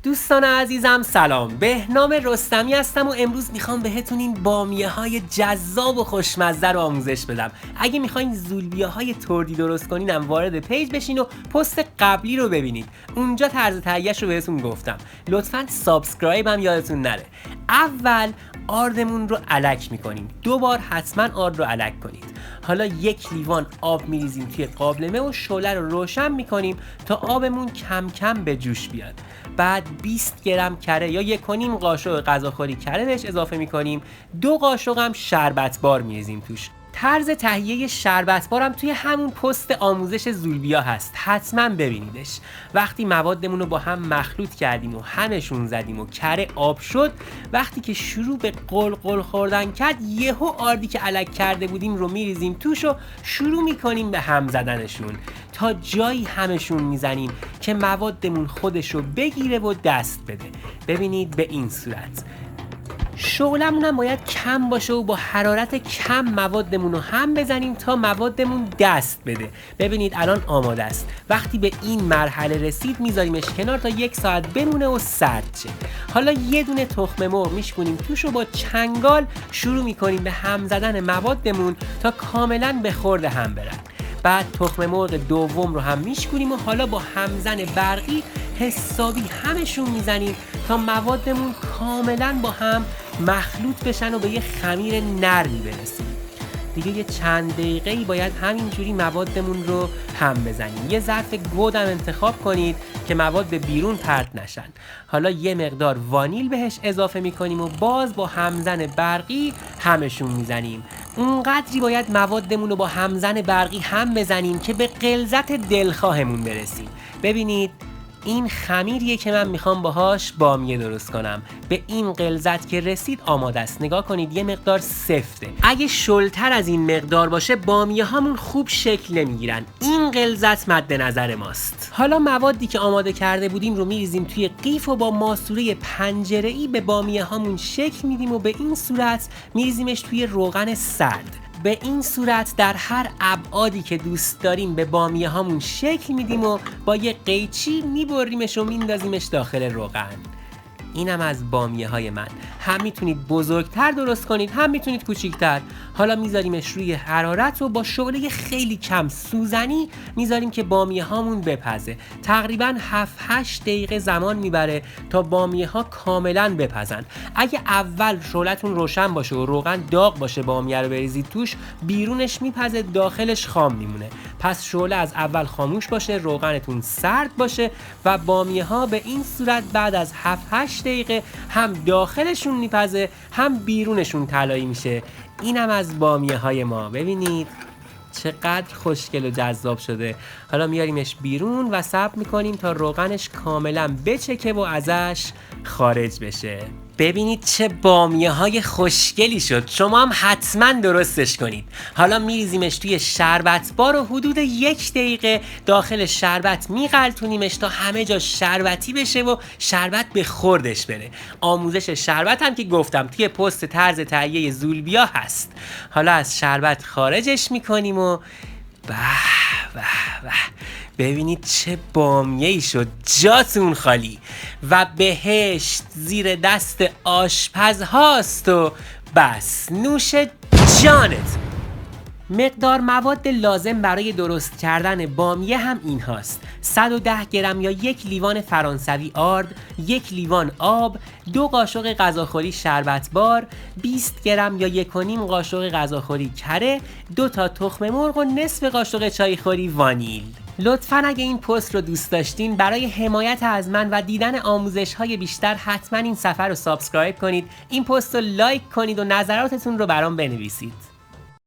دوستان عزیزم سلام، بهنام رستمی هستم و امروز میخوام بهتون این بامیه‌های جذاب و خوشمزه رو آموزش بدم. اگه میخواین زولبیاهای تردی درست کنینم وارد پیج بشین و پست قبلی رو ببینید، اونجا طرز تهیه‌اش رو بهتون گفتم. لطفاً سابسکرایب هم یادتون نره. اول آردمون رو الک میکنیم، 2 بار حتما آرد رو الک کنید. حالا 1 لیوان آب میریزیم توی قابلمه و شعله رو روشن میکنیم تا آبمون کم کم به جوش بیاد. بعد 20 گرم کره یا 1.5 قاشق غذاخوری کره بهش اضافه میکنیم. 2 قاشق هم شربت بار میریزیم توش. طرز تهیه شربت بارم توی همون پست آموزش زولبیا هست، حتما ببینیدش. وقتی موادمون رو با هم مخلوط کردیم و همشون زدیم و کره آب شد، وقتی که شروع به قلقل خوردن کرد، یهو آردی که الک کرده بودیم رو میریزیم توش و شروع میکنیم به هم زدنشون تا جایی همشون میزنیم که موادمون خودش رو بگیره و دست بده. ببینید به این صورت. شعلمون هم باید کم باشه و با حرارت کم موادمون رو هم بزنیم تا موادمون دست بده. ببینید الان آماده است. وقتی به این مرحله رسید میذاریمش کنار تا 1 ساعت بمونه و سرد شه. حالا یه دونه تخم مرغ میشکنیم توش و با چنگال شروع میکنیم به هم زدن موادمون تا کاملا به خورد هم برن. بعد تخم مرغ دوم رو هم میشکنیم و حالا با همزن برقی حسابی همشون میزنیم تا موادمون کاملا با هم مخلوط بشن و به یه خمیر نرمی برسیم. دیگه یه چند دقیقه‌ای باید همینجوری موادمون رو هم بزنیم. یه ظرف گودم انتخاب کنید که مواد به بیرون پرت نشن. حالا یه مقدار وانیل بهش اضافه میکنیم و باز با همزن برقی همشون میزنیم. اونقدری باید موادمون رو با همزن برقی هم بزنیم که به غلظت دلخواهمون برسیم. ببینید این خمیریه که من میخوام باهاش بامیه درست کنم. به این غلظت که رسید آماده است. نگاه کنید یه مقدار سفته. اگه شلتر از این مقدار باشه بامیه هامون خوب شکل نمیگیرن. این غلظت مد نظر ماست. حالا موادی که آماده کرده بودیم رو میریزیم توی قیف و با ماسوره پنجره‌ای به بامیه هامون شکل میدیم و به این صورت میریزیمش توی روغن سرد. به این صورت در هر ابعادی که دوست داریم به بامیه هامون شکل میدیم و با یه قیچی میبریمش و میندازیمش داخل روغن. اینم از بامیه های من. هم میتونید بزرگتر درست کنید، هم میتونید کوچیکتر. حالا میذاریمش روی حرارت و با شعله خیلی کم سوزنی میذاریم که بامیه هامون بپزه. تقریبا 7-8 دقیقه زمان میبره تا بامیه ها کاملا بپزن. اگه اول شعله‌تون روشن باشه و روغن داغ باشه بامیه رو بریزید توش، بیرونش میپزه، داخلش خام میمونه. پس شعله از اول خاموش باشه، روغنتون سرد باشه و بامیه ها به این صورت بعد از 7-8 دقیقه هم داخلشون میپزه هم بیرونشون طلایی میشه. اینم از بامیه های ما. ببینید چقدر خوشگل و جذاب شده. حالا میاریمش بیرون و صبر میکنیم تا روغنش کاملا بچکه و ازش خارج بشه. ببینید چه بامیه های خوشگلی شد. شما هم حتما درستش کنید. حالا میریزیمش توی شربت بار و حدود 1 دقیقه داخل شربت میغلطونیمش تا همه جا شربتی بشه و شربت به خوردش بره. آموزش شربت هم که گفتم توی پست طرز تهیه زولبیا هست. حالا از شربت خارجش میکنیم و به به به، ببینید چه بامیه‌ای شد. جاتون خالی و بهشت زیر دست آشپز هاست و بس نوش جانت. مقدار مواد لازم برای درست کردن بامیه هم این هاست: 110 گرم یا 1 لیوان فرانسوی آرد، 1 لیوان آب، 2 قاشق غذاخوری شربت بار، 20 گرم یا 1.5 قاشق غذاخوری کره، 2 تا تخم مرغ و نصف قاشق چایخوری وانیل. لطفاً اگه این پست رو دوست داشتین، برای حمایت از من و دیدن آموزش‌های بیشتر حتما این صفحه رو سابسکرایب کنید، این پست رو لایک کنید و نظراتتون رو برام بنویسید.